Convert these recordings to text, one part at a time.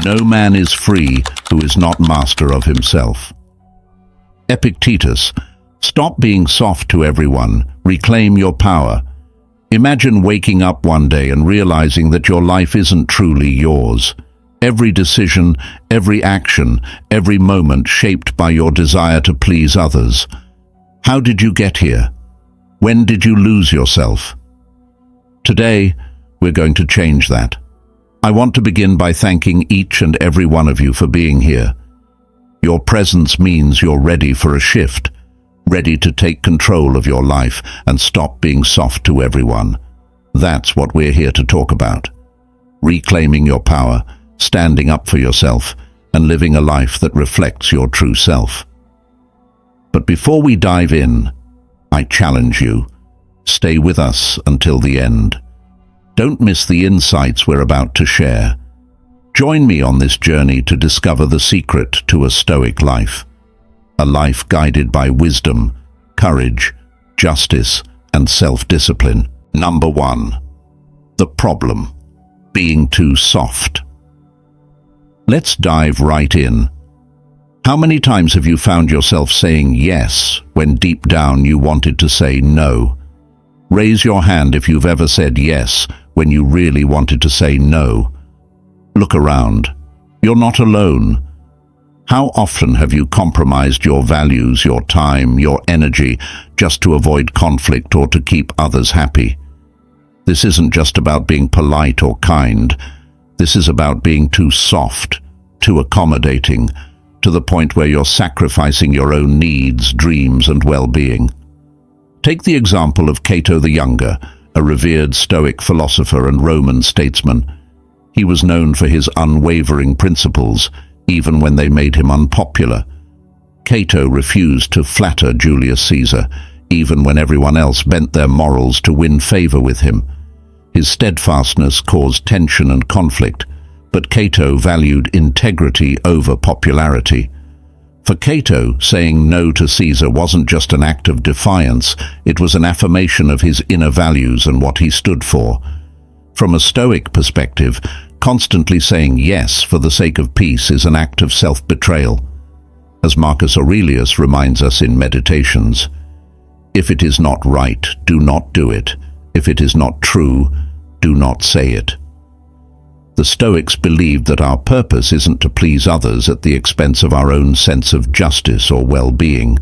No man is free who is not master of himself. Epictetus, stop being soft to everyone, reclaim your power. Imagine waking up one day and realizing that your life isn't truly yours. Every decision, every action, every moment shaped by your desire to please others. How did you get here? When did you lose yourself? Today, we're going to change that. I want to begin by thanking each and every one of you for being here. Your presence means you're ready for a shift, ready to take control of your life and stop being soft to everyone. That's what we're here to talk about. Reclaiming your power, standing up for yourself, and living a life that reflects your true self. But before we dive in, I challenge you, stay with us until the end. Don't miss the insights we're about to share. Join me on this journey to discover the secret to a Stoic life. A life guided by wisdom, courage, justice, and self-discipline. Number 1. The problem: being too soft. Let's dive right in. How many times have you found yourself saying yes when deep down you wanted to say no? Raise your hand if you've ever said yes when you really wanted to say no. Look around. You're not alone. How often have you compromised your values, your time, your energy, just to avoid conflict or to keep others happy? This isn't just about being polite or kind. This is about being too soft, too accommodating, to the point where you're sacrificing your own needs, dreams, and well-being. Take the example of Cato the Younger, a revered Stoic philosopher and Roman statesman. He was known for his unwavering principles, even when they made him unpopular. Cato refused to flatter Julius Caesar, even when everyone else bent their morals to win favor with him. His steadfastness caused tension and conflict, but Cato valued integrity over popularity. For Cato, saying no to Caesar wasn't just an act of defiance, it was an affirmation of his inner values and what he stood for. From a Stoic perspective, constantly saying yes for the sake of peace is an act of self-betrayal. As Marcus Aurelius reminds us in Meditations, if it is not right, do not do it. If it is not true, do not say it. The Stoics believed that our purpose isn't to please others at the expense of our own sense of justice or well-being.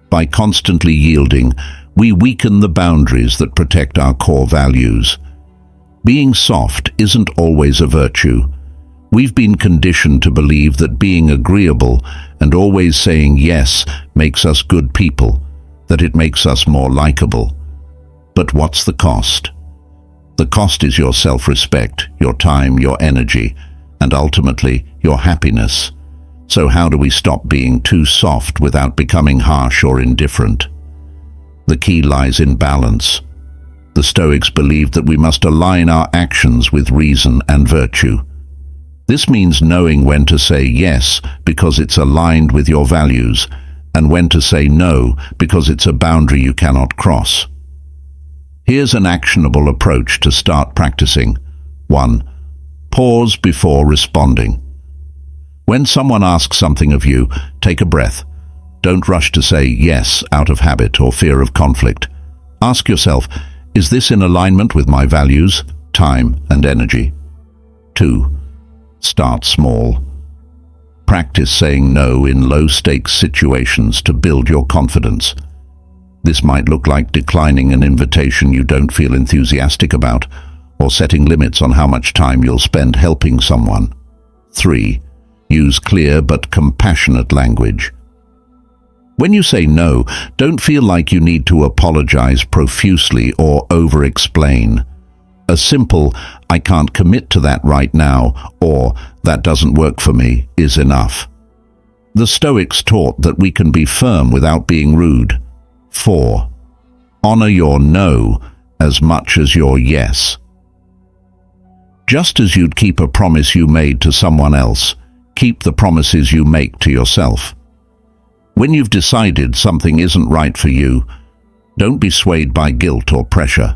By constantly yielding, we weaken the boundaries that protect our core values. Being soft isn't always a virtue. We've been conditioned to believe that being agreeable and always saying yes makes us good people, that it makes us more likable. But what's the cost? The cost is your self-respect, your time, your energy, and ultimately your happiness. So how do we stop being too soft without becoming harsh or indifferent? The key lies in balance. The Stoics believed that we must align our actions with reason and virtue. This means knowing when to say yes because it's aligned with your values, and when to say no because it's a boundary you cannot cross. Here's an actionable approach to start practicing. 1. Pause before responding. When someone asks something of you, take a breath. Don't rush to say yes out of habit or fear of conflict. Ask yourself, is this in alignment with my values, time, and energy? 2. Start small. Practice saying no in low-stakes situations to build your confidence. This might look like declining an invitation you don't feel enthusiastic about, or setting limits on how much time you'll spend helping someone. 3. Use clear but compassionate language. When you say no, don't feel like you need to apologize profusely or over-explain. A simple, I can't commit to that right now, or that doesn't work for me, is enough. The Stoics taught that we can be firm without being rude. 4. Honor your no as much as your yes. Just as you'd keep a promise you made to someone else, keep the promises you make to yourself. When you've decided something isn't right for you, don't be swayed by guilt or pressure.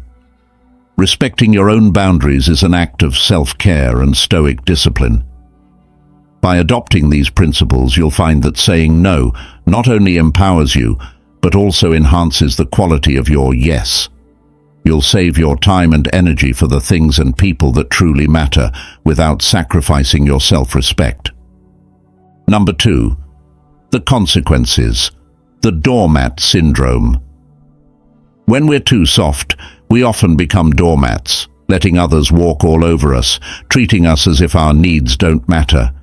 Respecting your own boundaries is an act of self-care and Stoic discipline. By adopting these principles, you'll find that saying no not only empowers you, but also enhances the quality of your yes. You'll save your time and energy for the things and people that truly matter without sacrificing your self-respect. Number 2. The consequences. The doormat syndrome. When we're too soft, we often become doormats, letting others walk all over us, treating us as if our needs don't matter.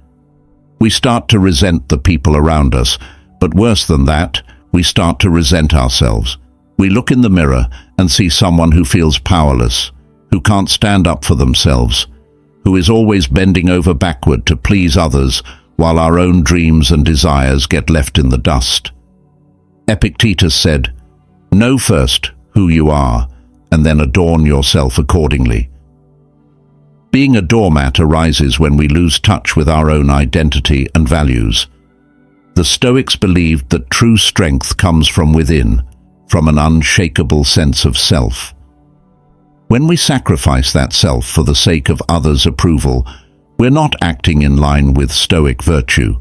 We start to resent the people around us, but worse than that, we start to resent ourselves. We look in the mirror and see someone who feels powerless, who can't stand up for themselves, who is always bending over backward to please others while our own dreams and desires get left in the dust. Epictetus said, "Know first who you are, and then adorn yourself accordingly." Being a doormat arises when we lose touch with our own identity and values. The Stoics believed that true strength comes from within, from an unshakable sense of self. When we sacrifice that self for the sake of others' approval, we're not acting in line with Stoic virtue.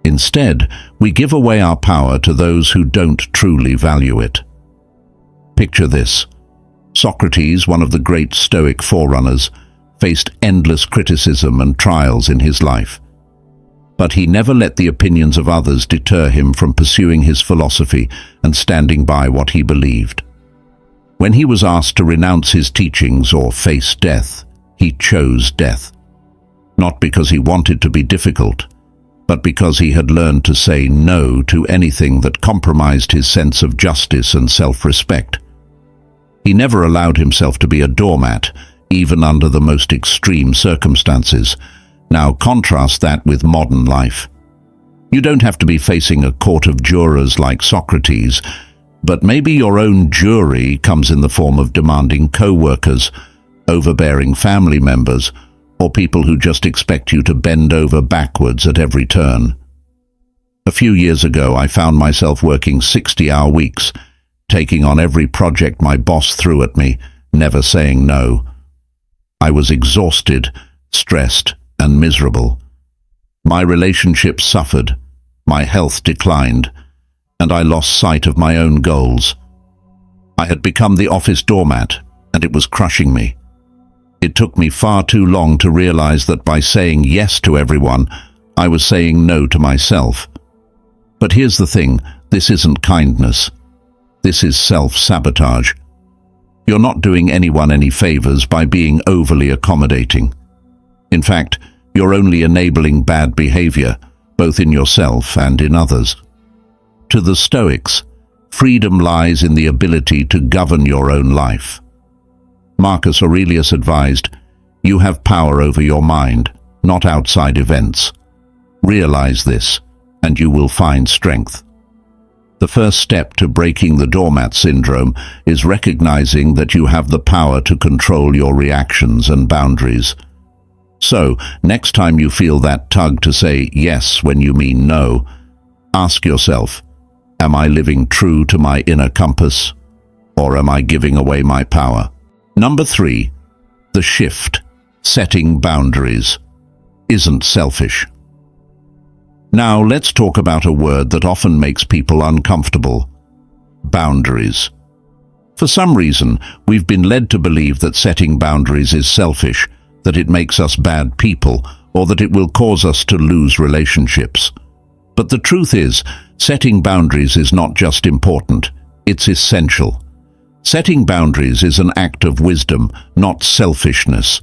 Instead, we give away our power to those who don't truly value it. Picture this. Socrates, one of the great Stoic forerunners, faced endless criticism and trials in his life. But he never let the opinions of others deter him from pursuing his philosophy and standing by what he believed. When he was asked to renounce his teachings or face death, he chose death. Not because he wanted to be difficult, but because he had learned to say no to anything that compromised his sense of justice and self-respect. He never allowed himself to be a doormat, even under the most extreme circumstances. Now contrast that with modern life. You don't have to be facing a court of jurors like Socrates, but maybe your own jury comes in the form of demanding co-workers, overbearing family members, or people who just expect you to bend over backwards at every turn. A few years ago, I found myself working 60-hour weeks, taking on every project my boss threw at me, never saying no. I was exhausted, stressed, and miserable. My relationships suffered, my health declined, and I lost sight of my own goals. I had become the office doormat, and it was crushing me. It took me far too long to realize that by saying yes to everyone, I was saying no to myself. But here's the thing, this isn't kindness. This is self-sabotage. You're not doing anyone any favors by being overly accommodating. In fact, you're only enabling bad behavior, both in yourself and in others. To the Stoics, freedom lies in the ability to govern your own life. Marcus Aurelius advised, "You have power over your mind, not outside events. Realize this, and you will find strength." The first step to breaking the doormat syndrome is recognizing that you have the power to control your reactions and boundaries. So, next time you feel that tug to say yes when you mean no, ask yourself, am I living true to my inner compass, or am I giving away my power? Number 3, the shift, setting boundaries, isn't selfish. Now let's talk about a word that often makes people uncomfortable: boundaries. For some reason, we've been led to believe that setting boundaries is selfish, that it makes us bad people, or that it will cause us to lose relationships. But the truth is, setting boundaries is not just important, it's essential. Setting boundaries is an act of wisdom, not selfishness.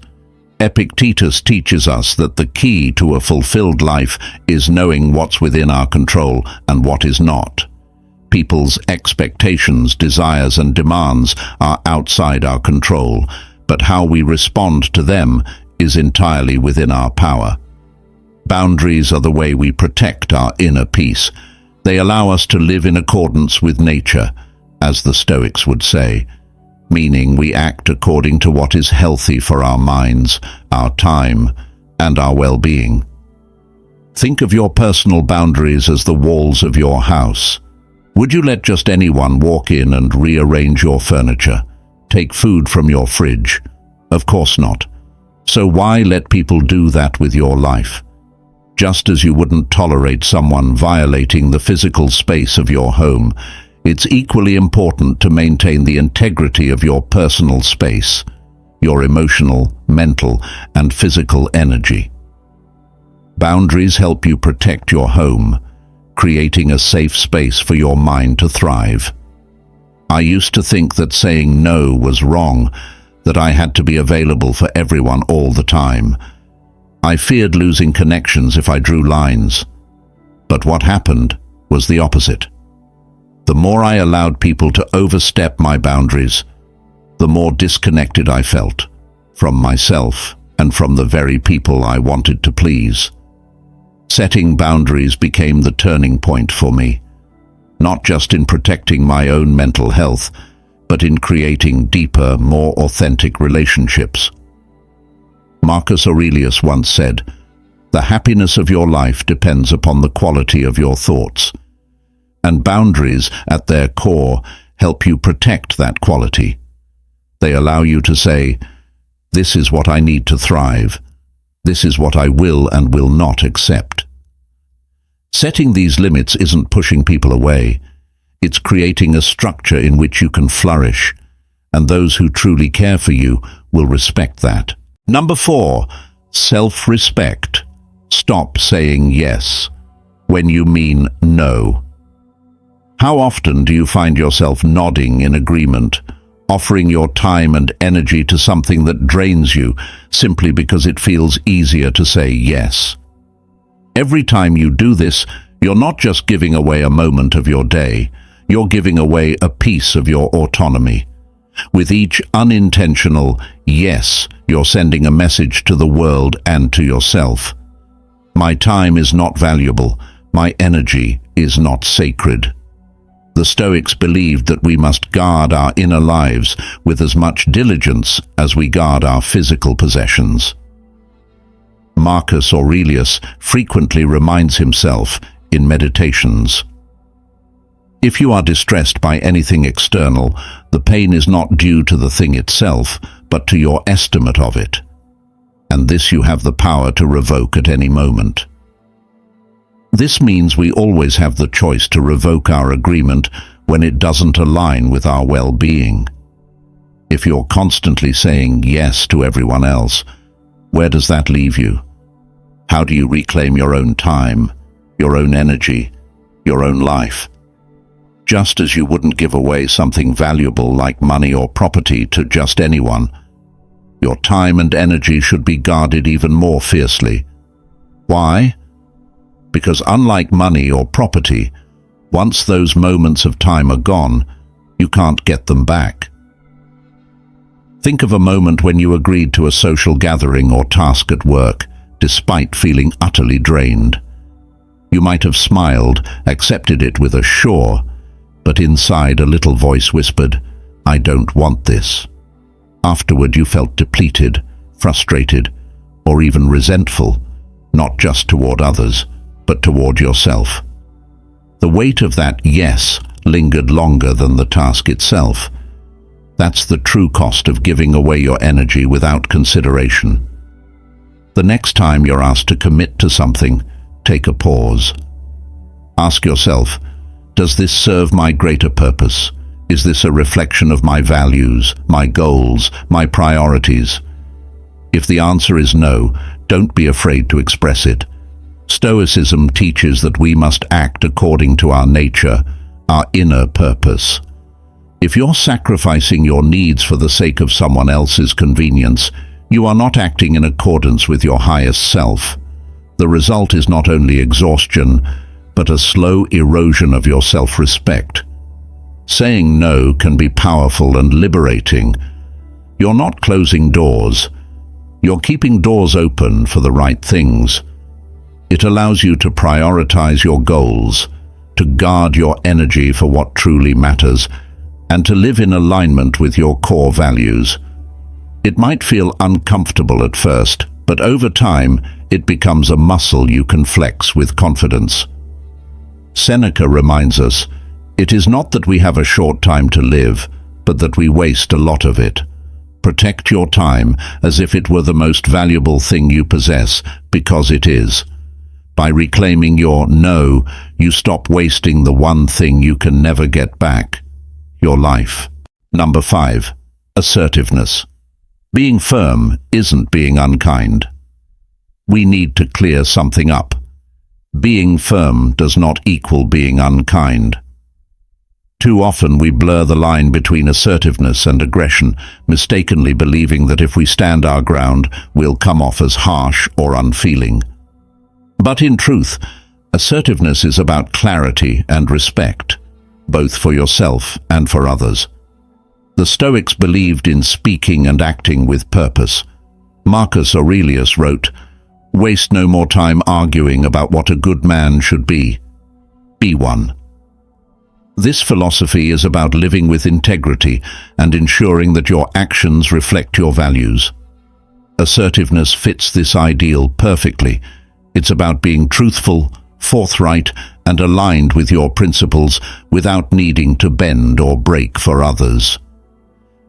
Epictetus teaches us that the key to a fulfilled life is knowing what's within our control and what is not. People's expectations, desires, and demands are outside our control, but how we respond to them is entirely within our power. Boundaries are the way we protect our inner peace. They allow us to live in accordance with nature, as the Stoics would say, meaning we act according to what is healthy for our minds, our time, and our well-being. Think of your personal boundaries as the walls of your house. Would you let just anyone walk in and rearrange your furniture, take food from your fridge? Of course not. So why let people do that with your life? Just as you wouldn't tolerate someone violating the physical space of your home, it's equally important to maintain the integrity of your personal space, your emotional, mental, and physical energy. Boundaries help you protect your home, creating a safe space for your mind to thrive. I used to think that saying no was wrong, that I had to be available for everyone all the time. I feared losing connections if I drew lines. But what happened was the opposite. The more I allowed people to overstep my boundaries, the more disconnected I felt from myself and from the very people I wanted to please. Setting boundaries became the turning point for me, not just in protecting my own mental health, but in creating deeper, more authentic relationships. Marcus Aurelius once said, "The happiness of your life depends upon the quality of your thoughts." And boundaries, at their core, help you protect that quality. They allow you to say, "This is what I need to thrive. This is what I will and will not accept." Setting these limits isn't pushing people away. It's creating a structure in which you can flourish, and those who truly care for you will respect that. Number 4, self-respect. Stop saying yes when you mean no. How often do you find yourself nodding in agreement, offering your time and energy to something that drains you simply because it feels easier to say yes? Every time you do this, you're not just giving away a moment of your day, you're giving away a piece of your autonomy. With each unintentional yes, you're sending a message to the world and to yourself. My time is not valuable. My energy is not sacred. The Stoics believed that we must guard our inner lives with as much diligence as we guard our physical possessions. Marcus Aurelius frequently reminds himself in meditations, "If you are distressed by anything external, the pain is not due to the thing itself, but to your estimate of it. And this you have the power to revoke at any moment." This means we always have the choice to revoke our agreement when it doesn't align with our well-being. If you're constantly saying yes to everyone else, where does that leave you? How do you reclaim your own time, your own energy, your own life? Just as you wouldn't give away something valuable like money or property to just anyone, your time and energy should be guarded even more fiercely. Why? Because unlike money or property, once those moments of time are gone, you can't get them back. Think of a moment when you agreed to a social gathering or task at work, despite feeling utterly drained. You might have smiled, accepted it with a sure, but inside a little voice whispered, "I don't want this." Afterward you felt depleted, frustrated, or even resentful, not just toward others, but toward yourself. The weight of that yes lingered longer than the task itself. That's the true cost of giving away your energy without consideration. The next time you're asked to commit to something, take a pause. Ask yourself, does this serve my greater purpose? Is this a reflection of my values, my goals, my priorities? If the answer is no, don't be afraid to express it. Stoicism teaches that we must act according to our nature, our inner purpose. If you're sacrificing your needs for the sake of someone else's convenience, you are not acting in accordance with your highest self. The result is not only exhaustion, but a slow erosion of your self-respect. Saying no can be powerful and liberating. You're not closing doors. You're keeping doors open for the right things. It allows you to prioritize your goals, to guard your energy for what truly matters, and to live in alignment with your core values. It might feel uncomfortable at first, but over time, it becomes a muscle you can flex with confidence. Seneca reminds us, it is not that we have a short time to live, but that we waste a lot of it. Protect your time as if it were the most valuable thing you possess, because it is. By reclaiming your no, you stop wasting the one thing you can never get back, your life. Number 5. Assertiveness. Being firm isn't being unkind. We need to clear something up. Being firm does not equal being unkind. Too often we blur the line between assertiveness and aggression, mistakenly believing that if we stand our ground, we'll come off as harsh or unfeeling. But in truth, assertiveness is about clarity and respect, both for yourself and for others. The Stoics believed in speaking and acting with purpose. Marcus Aurelius wrote, "Waste no more time arguing about what a good man should be. Be one." This philosophy is about living with integrity and ensuring that your actions reflect your values. Assertiveness fits this ideal perfectly. It's about being truthful, forthright, and aligned with your principles without needing to bend or break for others.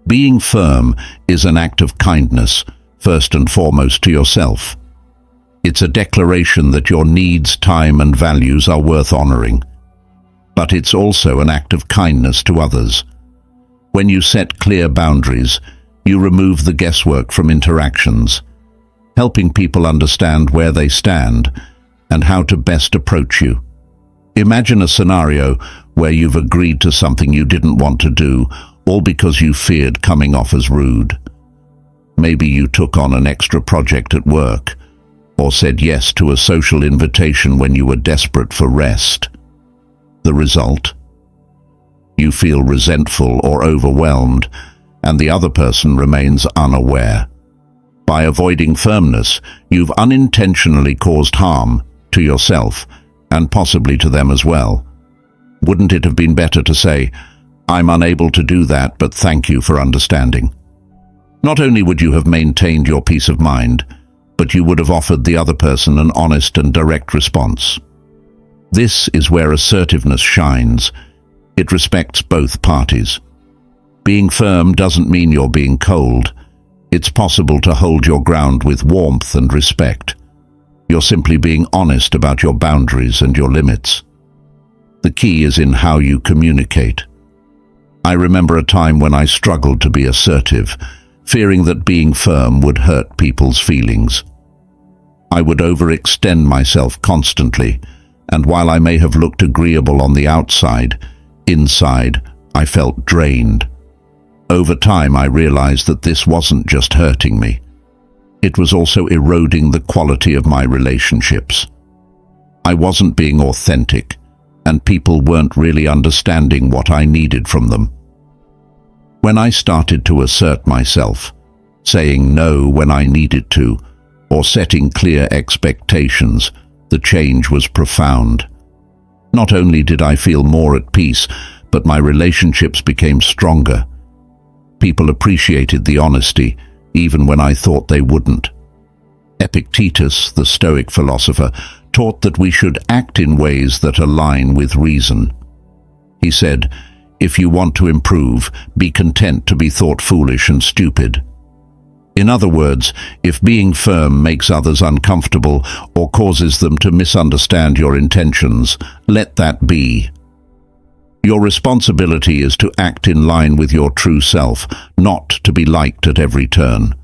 Being firm is an act of kindness, first and foremost to yourself. It's a declaration that your needs, time, and values are worth honoring. But it's also an act of kindness to others. When you set clear boundaries, you remove the guesswork from interactions, helping people understand where they stand and how to best approach you. Imagine a scenario where you've agreed to something you didn't want to do, all because you feared coming off as rude. Maybe you took on an extra project at work, or said yes to a social invitation when you were desperate for rest. The result? You feel resentful or overwhelmed, and the other person remains unaware. By avoiding firmness, you've unintentionally caused harm to yourself and possibly to them as well. Wouldn't it have been better to say, "I'm unable to do that, but thank you for understanding"? Not only would you have maintained your peace of mind, but you would have offered the other person an honest and direct response. This is where assertiveness shines. It respects both parties. Being firm doesn't mean you're being cold. It's possible to hold your ground with warmth and respect. You're simply being honest about your boundaries and your limits. The key is in how you communicate. I remember a time when I struggled to be assertive, fearing that being firm would hurt people's feelings. I would overextend myself constantly, and while I may have looked agreeable on the outside, inside I felt drained. Over time I realized that this wasn't just hurting me. It was also eroding the quality of my relationships. I wasn't being authentic, and people weren't really understanding what I needed from them. When I started to assert myself, saying no when I needed to, or setting clear expectations, the change was profound. Not only did I feel more at peace, but my relationships became stronger. People appreciated the honesty, even when I thought they wouldn't. Epictetus, the Stoic philosopher, taught that we should act in ways that align with reason. He said, "If you want to improve, be content to be thought foolish and stupid." In other words, if being firm makes others uncomfortable or causes them to misunderstand your intentions, let that be. Your responsibility is to act in line with your true self, not to be liked at every turn.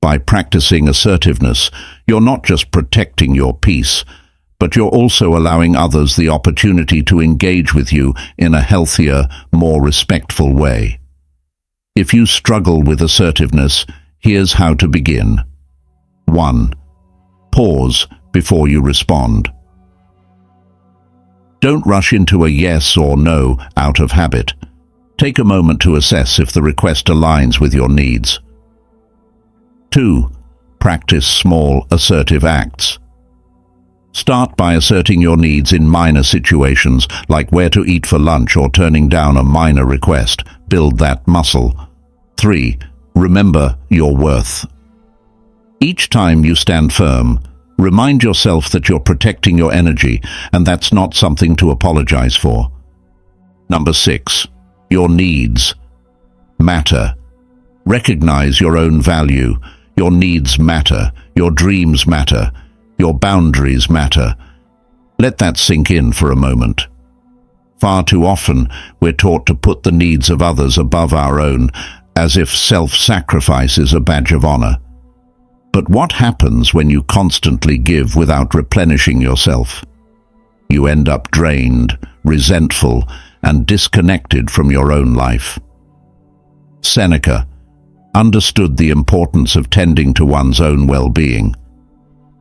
By practicing assertiveness, you're not just protecting your peace, but you're also allowing others the opportunity to engage with you in a healthier, more respectful way. If you struggle with assertiveness, here's how to begin. 1. Pause before you respond. Don't rush into a yes or no out of habit. Take a moment to assess if the request aligns with your needs. 2. Practice small, assertive acts. Start by asserting your needs in minor situations, like where to eat for lunch or turning down a minor request. Build that muscle. 3. Remember your worth. Each time you stand firm, remind yourself that you're protecting your energy, and that's not something to apologize for. 6. Your needs matter. Recognize your own value. Your needs matter. Your dreams matter. Your boundaries matter. Let that sink in for a moment. Far too often, we're taught to put the needs of others above our own, as if self-sacrifice is a badge of honor. But what happens when you constantly give without replenishing yourself? You end up drained, resentful, and disconnected from your own life. Seneca understood the importance of tending to one's own well-being.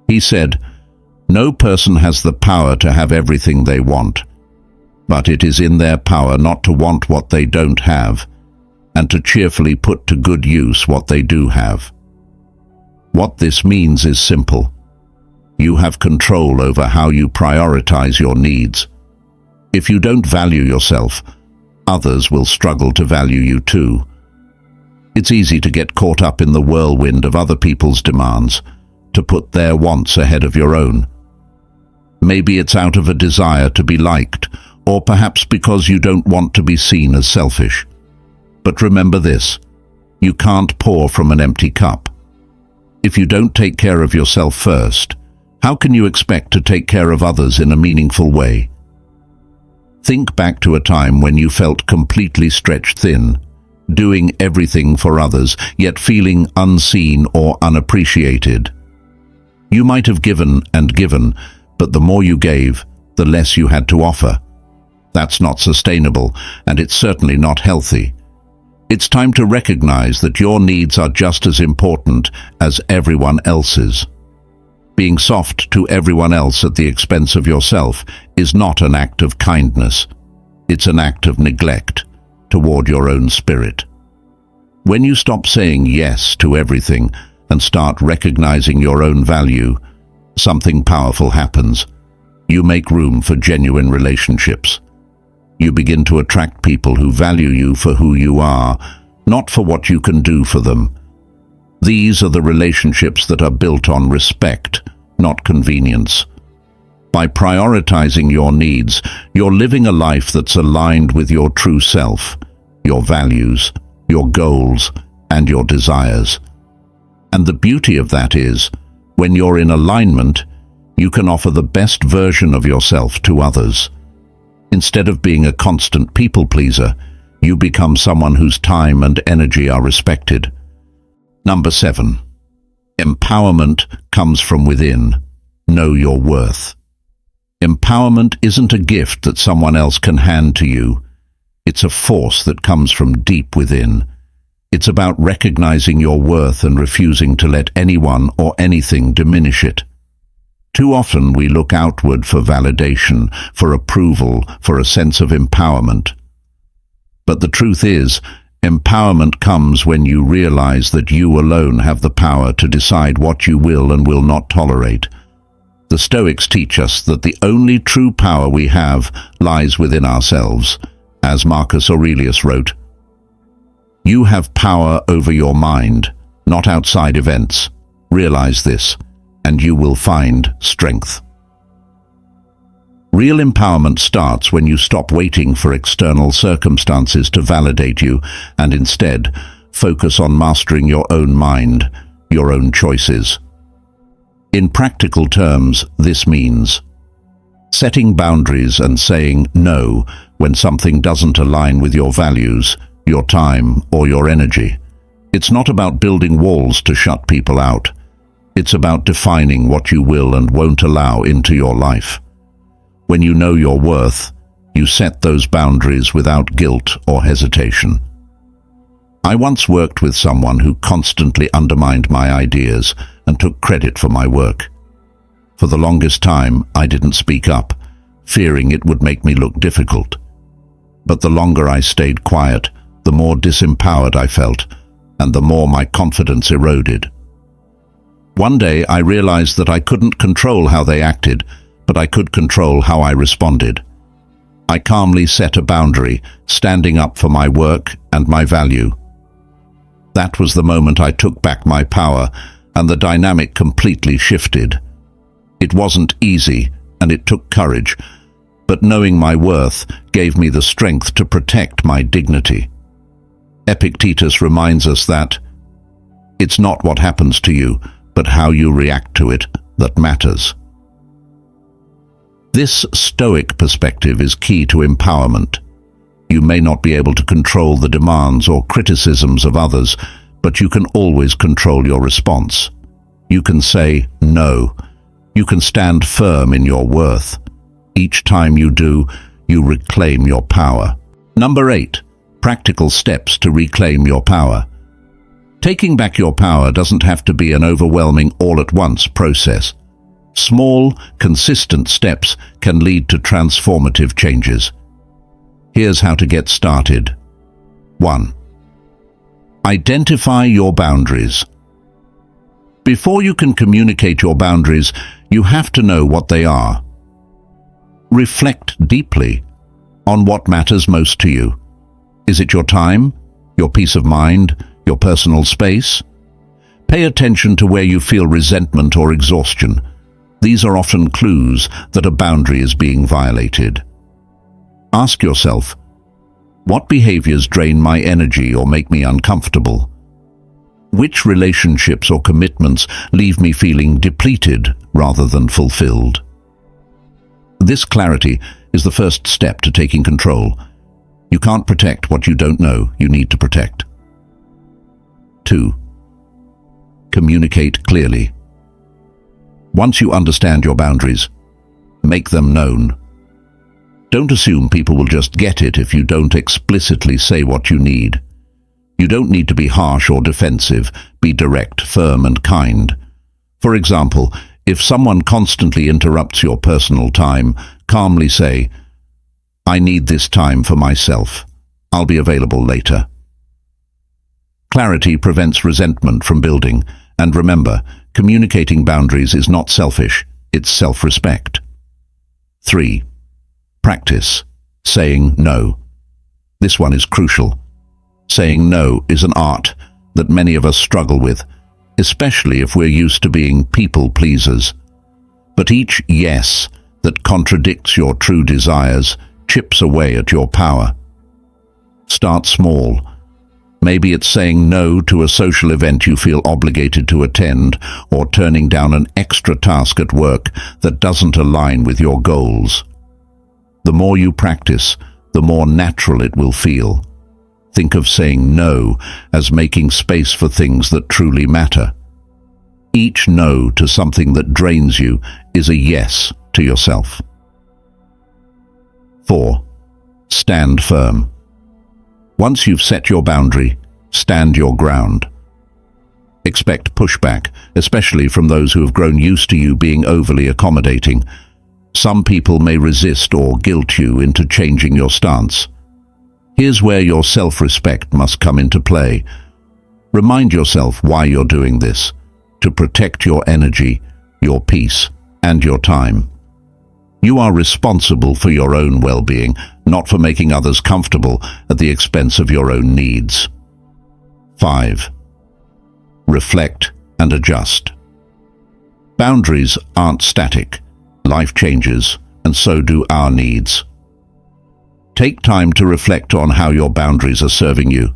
He said, "No person has the power to have everything they want, but it is in their power not to want what they don't have, and to cheerfully put to good use what they do have." What this means is simple. You have control over how you prioritize your needs. If you don't value yourself, others will struggle to value you too. It's easy to get caught up in the whirlwind of other people's demands, to put their wants ahead of your own. Maybe it's out of a desire to be liked, or perhaps because you don't want to be seen as selfish. But remember this, you can't pour from an empty cup. If you don't take care of yourself first, how can you expect to take care of others in a meaningful way? Think back to a time when you felt completely stretched thin, doing everything for others, yet feeling unseen or unappreciated. You might have given and given, but the more you gave, the less you had to offer. That's not sustainable, and it's certainly not healthy. It's time to recognize that your needs are just as important as everyone else's. Being soft to everyone else at the expense of yourself is not an act of kindness. It's an act of neglect toward your own spirit. When you stop saying yes to everything and start recognizing your own value, something powerful happens. You make room for genuine relationships. You begin to attract people who value you for who you are, not for what you can do for them. These are the relationships that are built on respect, not convenience. By prioritizing your needs, you're living a life that's aligned with your true self, your values, your goals, and your desires. And the beauty of that is, when you're in alignment, you can offer the best version of yourself to others. Instead of being a constant people-pleaser, you become someone whose time and energy are respected. Number 7. Empowerment comes from within. Know your worth. Empowerment isn't a gift that someone else can hand to you. It's a force that comes from deep within. It's about recognizing your worth and refusing to let anyone or anything diminish it. Too often we look outward for validation, for approval, for a sense of empowerment. But the truth is, empowerment comes when you realize that you alone have the power to decide what you will and will not tolerate. The Stoics teach us that the only true power we have lies within ourselves. As Marcus Aurelius wrote, "You have power over your mind, not outside events. Realize this, and you will find strength." Real empowerment starts when you stop waiting for external circumstances to validate you and instead focus on mastering your own mind, your own choices. In practical terms, this means setting boundaries and saying no when something doesn't align with your values, your time, or your energy. It's not about building walls to shut people out. It's about defining what you will and won't allow into your life. When you know your worth, you set those boundaries without guilt or hesitation. I once worked with someone who constantly undermined my ideas and took credit for my work. For the longest time, I didn't speak up, fearing it would make me look difficult. But the longer I stayed quiet, the more disempowered I felt, and the more my confidence eroded. One day I realized that I couldn't control how they acted, but I could control how I responded. I calmly set a boundary, standing up for my work and my value. That was the moment I took back my power, and the dynamic completely shifted. It wasn't easy, and it took courage, but knowing my worth gave me the strength to protect my dignity. Epictetus reminds us that it's not what happens to you, but how you react to it, that matters. This Stoic perspective is key to empowerment. You may not be able to control the demands or criticisms of others, but you can always control your response. You can say no. You can stand firm in your worth. Each time you do, you reclaim your power. Number 8. Practical steps to reclaim your power. Taking back your power doesn't have to be an overwhelming all-at-once process. Small, consistent steps can lead to transformative changes. Here's how to get started. 1. Identify your boundaries. Before you can communicate your boundaries, you have to know what they are. Reflect deeply on what matters most to you. Is it your time, your peace of mind, your personal space? Pay attention to where you feel resentment or exhaustion. These are often clues that a boundary is being violated. Ask yourself, what behaviors drain my energy or make me uncomfortable? Which relationships or commitments leave me feeling depleted rather than fulfilled? This clarity is the first step to taking control. You can't protect what you don't know you need to protect. 2. Communicate clearly. Once you understand your boundaries, make them known. Don't assume people will just get it if you don't explicitly say what you need. You don't need to be harsh or defensive. Be direct, firm, and kind. For example, if someone constantly interrupts your personal time, calmly say, "I need this time for myself. I'll be available later." Clarity prevents resentment from building, and remember, communicating boundaries is not selfish, it's self-respect. 3. Practice saying no. This one is crucial. Saying no is an art that many of us struggle with, especially if we're used to being people pleasers. But each yes that contradicts your true desires chips away at your power. Start small. Maybe it's saying no to a social event you feel obligated to attend, or turning down an extra task at work that doesn't align with your goals. The more you practice, the more natural it will feel. Think of saying no as making space for things that truly matter. Each no to something that drains you is a yes to yourself. 4. Stand firm. Once you've set your boundary, stand your ground. Expect pushback, especially from those who have grown used to you being overly accommodating. Some people may resist or guilt you into changing your stance. Here's where your self-respect must come into play. Remind yourself why you're doing this: to protect your energy, your peace, and your time. You are responsible for your own well-being, not for making others comfortable at the expense of your own needs. 5. Reflect and adjust. Boundaries aren't static. Life changes, and so do our needs. Take time to reflect on how your boundaries are serving you.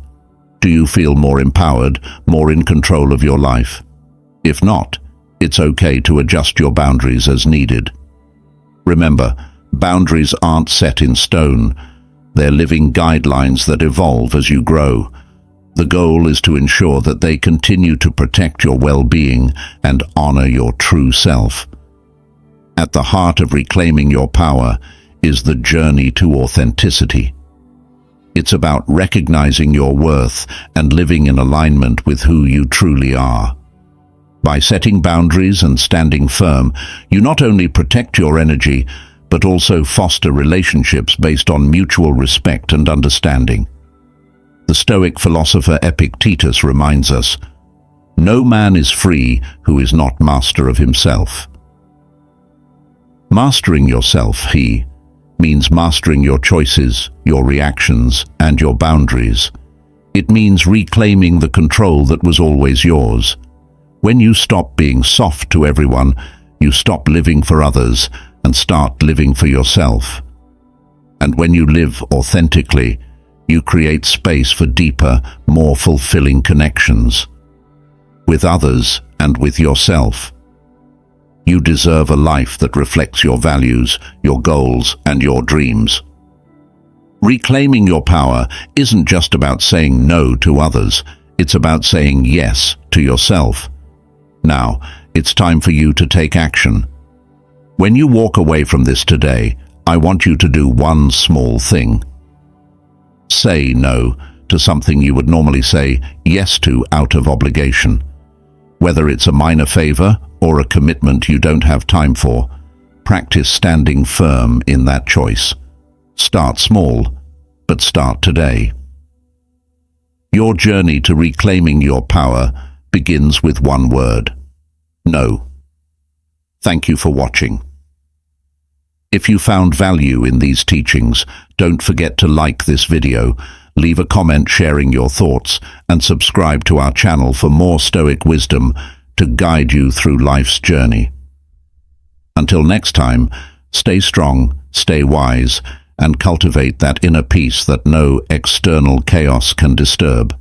Do you feel more empowered, more in control of your life? If not, it's okay to adjust your boundaries as needed. Remember, boundaries aren't set in stone. They're living guidelines that evolve as you grow. The goal is to ensure that they continue to protect your well-being and honor your true self. At the heart of reclaiming your power is the journey to authenticity. It's about recognizing your worth and living in alignment with who you truly are. By setting boundaries and standing firm, you not only protect your energy, but also foster relationships based on mutual respect and understanding. The Stoic philosopher Epictetus reminds us, "No man is free who is not master of himself." Mastering yourself, means mastering your choices, your reactions, and your boundaries. It means reclaiming the control that was always yours. When you stop being soft to everyone, you stop living for others and start living for yourself. And when you live authentically, you create space for deeper, more fulfilling connections with others and with yourself. You deserve a life that reflects your values, your goals, and your dreams. Reclaiming your power isn't just about saying no to others, it's about saying yes to yourself. Now, it's time for you to take action. When you walk away from this today, I want you to do one small thing. Say no to something you would normally say yes to out of obligation. Whether it's a minor favor or a commitment you don't have time for, practice standing firm in that choice. Start small, but start today. Your journey to reclaiming your power begins with one word: no. Thank you for watching. If you found value in these teachings, don't forget to like this video, leave a comment sharing your thoughts, and subscribe to our channel for more Stoic wisdom to guide you through life's journey. Until next time, stay strong, stay wise, and cultivate that inner peace that no external chaos can disturb.